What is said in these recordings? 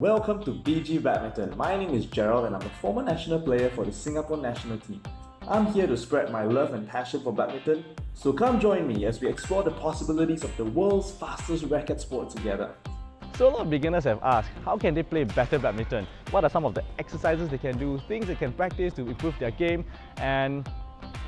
Welcome to BG Badminton. My name is Gerald and I'm a former national player for the Singapore national team. I'm here to spread my love and passion for badminton, so come join me as we explore the possibilities of the world's fastest racket sport together. So a lot of beginners have asked, how can they play better badminton? What are some of the exercises they can do, things they can practice to improve their game? And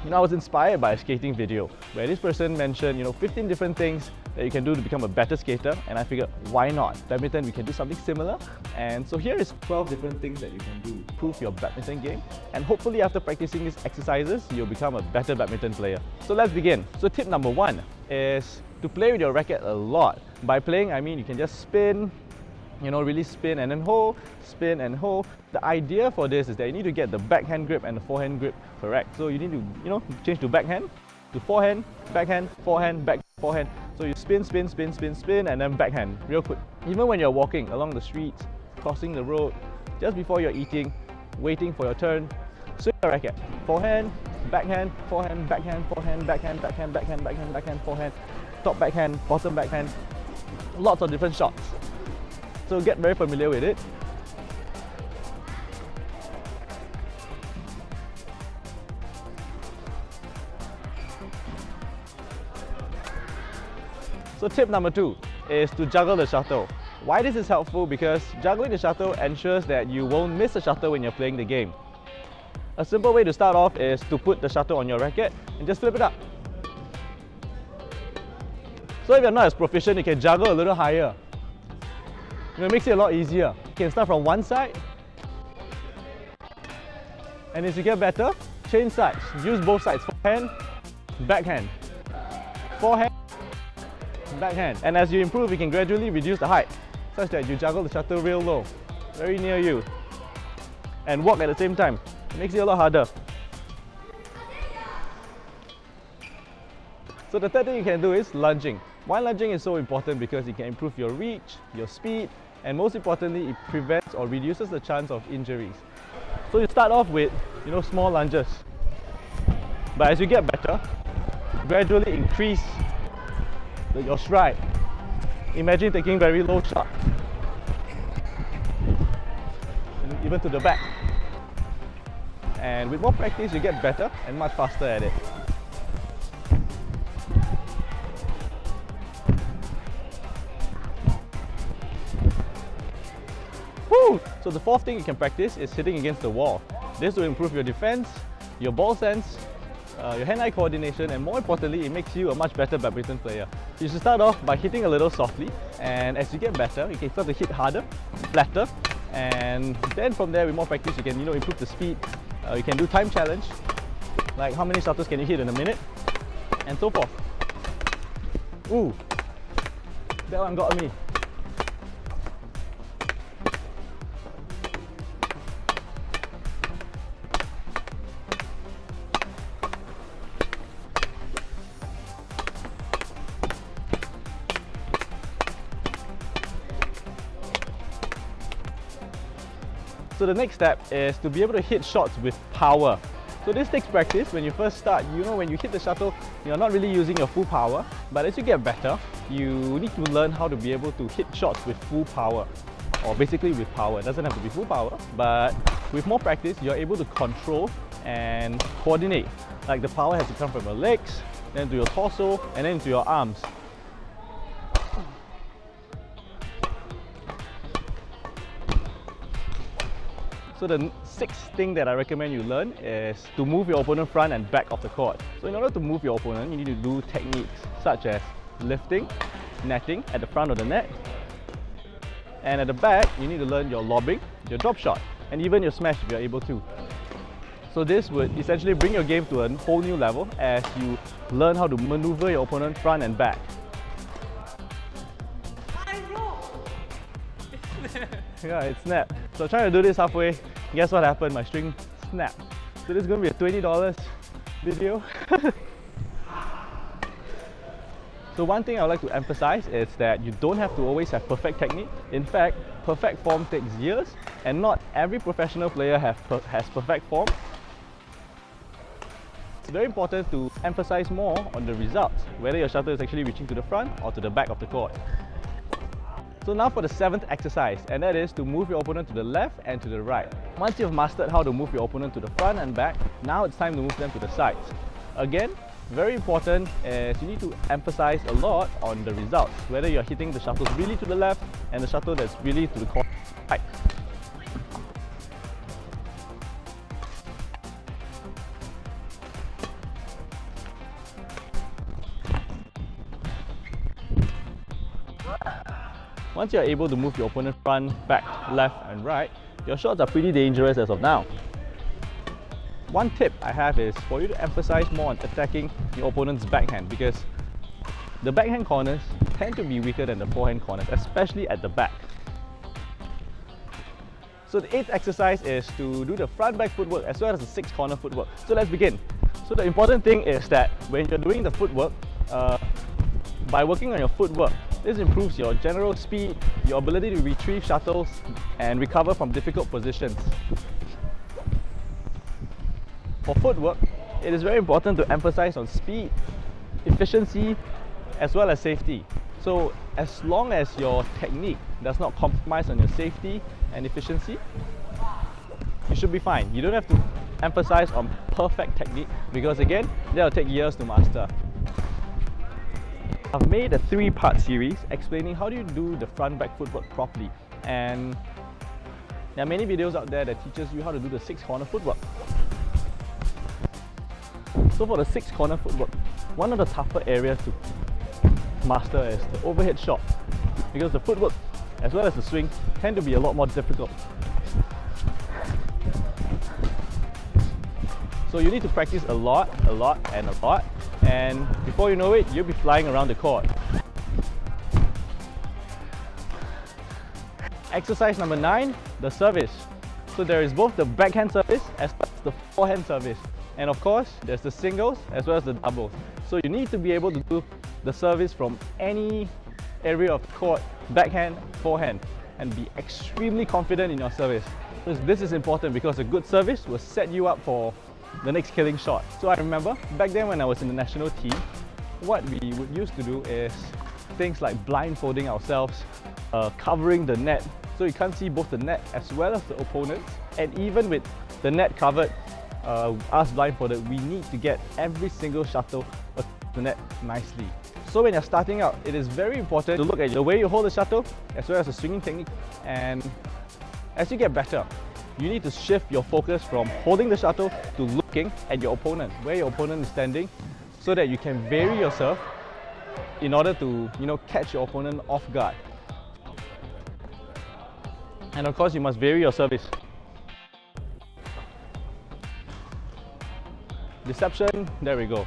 I was inspired by a skating video where this person mentioned 15 different things that you can do to become a better skater, and I figured, why not? Badminton, we can do something similar. And so here is 12 different things that you can do to improve your badminton game, and hopefully after practicing these exercises, you'll become a better badminton player. So let's begin. So tip number 1 is to play with your racket a lot. By playing, I mean you can just spin, really spin and then hold, spin and hold. The idea for this is that you need to get the backhand grip and the forehand grip correct. So you need to, change to backhand, to forehand, back, forehand. So you spin, spin, spin, spin, spin, and then backhand, real quick. Even when you're walking along the streets, crossing the road, just before you're eating, waiting for your turn, swing the racket. Forehand, backhand, forehand, backhand, forehand, backhand, backhand, backhand, backhand, backhand, forehand, top backhand, bottom backhand. Lots of different shots. So get very familiar with it. So tip number 2 is to juggle the shuttle. Why this is helpful? Because juggling the shuttle ensures that you won't miss the shuttle when you're playing the game. A simple way to start off is to put the shuttle on your racket and just flip it up. So if you're not as proficient, you can juggle a little higher. It makes it a lot easier. You can start from one side, and as you get better, change sides. Use both sides, forehand, backhand, forehand, backhand. And as you improve, you can gradually reduce the height, such that you juggle the shuttle real low, very near you, and walk at the same time. It makes it a lot harder. So the third thing you can do is lunging. Why lunging is so important? Because it can improve your reach, your speed, and most importantly, it prevents or reduces the chance of injuries. So you start off with, small lunges. But as you get better, gradually increase your stride. Imagine taking very low shots, even to the back. And with more practice, you get better and much faster at it. So the fourth thing you can practice is hitting against the wall. This will improve your defense, your ball sense, your hand-eye coordination, and more importantly, it makes you a much better badminton player. You should start off by hitting a little softly, and as you get better, you can start to hit harder, flatter, and then from there, with more practice, you can improve the speed. You can do time challenge, like how many shuttles can you hit in a minute, and so forth. Ooh, that one got me. So the next step is to be able to hit shots with power. So this takes practice. When you first start, when you hit the shuttle, you're not really using your full power. But as you get better, you need to learn how to be able to hit shots with full power. Or basically with power. It doesn't have to be full power, but with more practice, you're able to control and coordinate. Like the power has to come from your legs, then to your torso, and then to your arms. So the sixth thing that I recommend you learn is to move your opponent front and back of the court. So in order to move your opponent, you need to do techniques such as lifting, netting at the front of the net. And at the back, you need to learn your lobbing, your drop shot, and even your smash if you're able to. So this would essentially bring your game to a whole new level as you learn how to maneuver your opponent front and back. Yeah, it snapped. So trying to do this halfway, guess what happened? My string snapped. So this is going to be a $20 video. So one thing I would like to emphasize is that you don't have to always have perfect technique. In fact, perfect form takes years, and not every professional player has perfect form. It's very important to emphasize more on the results, whether your shuttle is actually reaching to the front or to the back of the court. So now for the 7th exercise, and that is to move your opponent to the left and to the right. Once you've mastered how to move your opponent to the front and back, now it's time to move them to the sides. Again, very important is you need to emphasize a lot on the results, whether you're hitting the shuttles really to the left and the shuttle that's really to the right. Once you're able to move your opponent front, back, left and right, your shots are pretty dangerous as of now. One tip I have is for you to emphasize more on attacking your opponent's backhand, because the backhand corners tend to be weaker than the forehand corners, especially at the back. So the 8th exercise is to do the front back footwork as well as the 6th corner footwork. So let's begin. So the important thing is that when you're doing the footwork, by working on your footwork, this improves your general speed, your ability to retrieve shuttles and recover from difficult positions. For footwork, it is very important to emphasize on speed, efficiency, as well as safety. So as long as your technique does not compromise on your safety and efficiency, you should be fine. You don't have to emphasize on perfect technique because again, that will take years to master. I've made a 3-part series explaining how do you do the front back footwork properly, and there are many videos out there that teaches you how to do the 6th corner footwork. So for the 6th corner footwork, one of the tougher areas to master is the overhead shot, because the footwork as well as the swing tend to be a lot more difficult. So you need to practice a lot, and before you know it, you'll be flying around the court. Exercise number 9, the service. So there is both the backhand service as well as the forehand service. And of course, there's the singles as well as the doubles. So you need to be able to do the service from any area of the court, backhand, forehand, and be extremely confident in your service. So this is important because a good service will set you up for the next killing shot. So I remember back then when I was in the national team, what we would used to do is things like blindfolding ourselves, covering the net so you can't see both the net as well as the opponents, and even with the net covered, us blindfolded, we need to get every single shuttle across the net nicely. So when you're starting out, it is very important to look at the way you hold the shuttle as well as the swinging technique, and as you get better, you need to shift your focus from holding the shuttle to looking at your opponent, where your opponent is standing, so that you can vary your serve in order to, catch your opponent off guard. And of course, you must vary your service. Deception, there we go.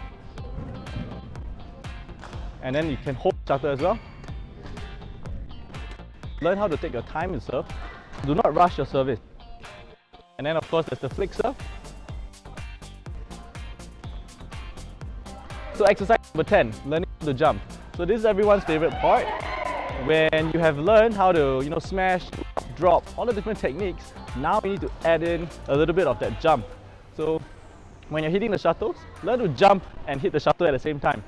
And then you can hold the shuttle as well. Learn how to take your time in serve. Do not rush your service. And then of course there's the flick serve. So exercise number 10, learning how to jump. So this is everyone's favorite part. When you have learned how to smash, drop, all the different techniques, now you need to add in a little bit of that jump. So when you're hitting the shuttles, learn to jump and hit the shuttle at the same time.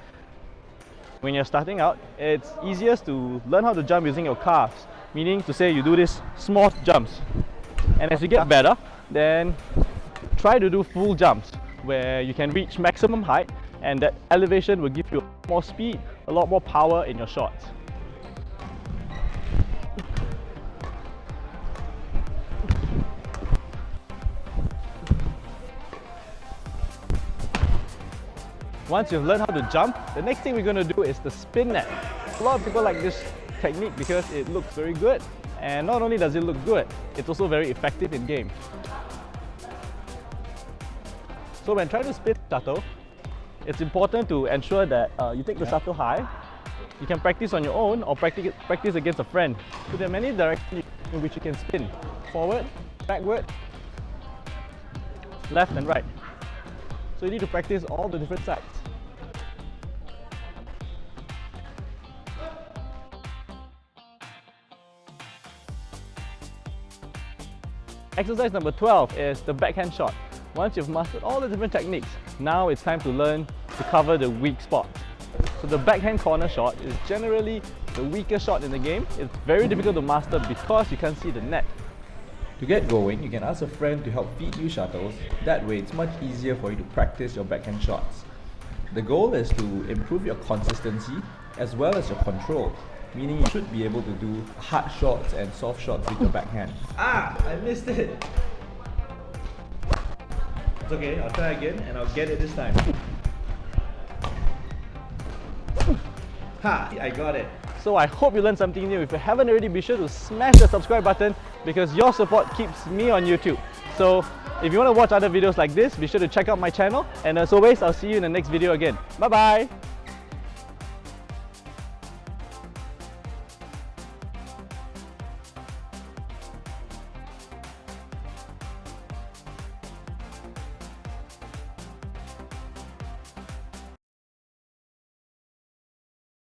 When you're starting out, it's easiest to learn how to jump using your calves, meaning to say you do these small jumps. And as you get better, then try to do full jumps where you can reach maximum height, and that elevation will give you more speed, a lot more power in your shots. Once you've learned how to jump, the next thing we're going to do is the spin net. A lot of people like this technique because it looks very good, and not only does it look good, it's also very effective in game. So when trying to spin the shuttle, it's important to ensure that you take the shuttle high. You can practice on your own or practice against a friend. So there are many directions in which you can spin. Forward, backward, left and right. So you need to practice all the different sides. Exercise number 12 is the backhand shot. Once you've mastered all the different techniques, now it's time to learn to cover the weak spots. So the backhand corner shot is generally the weaker shot in the game. It's very difficult to master because you can't see the net. To get going, you can ask a friend to help feed you shuttles. That way, it's much easier for you to practice your backhand shots. The goal is to improve your consistency as well as your control, meaning you should be able to do hard shots and soft shots with your backhand. Ah! I missed it! It's okay, I'll try again and I'll get it this time. Ha! I got it! So I hope you learned something new. If you haven't already, be sure to smash the subscribe button because your support keeps me on YouTube. So if you want to watch other videos like this, be sure to check out my channel. And as always, I'll see you in the next video again. Bye bye!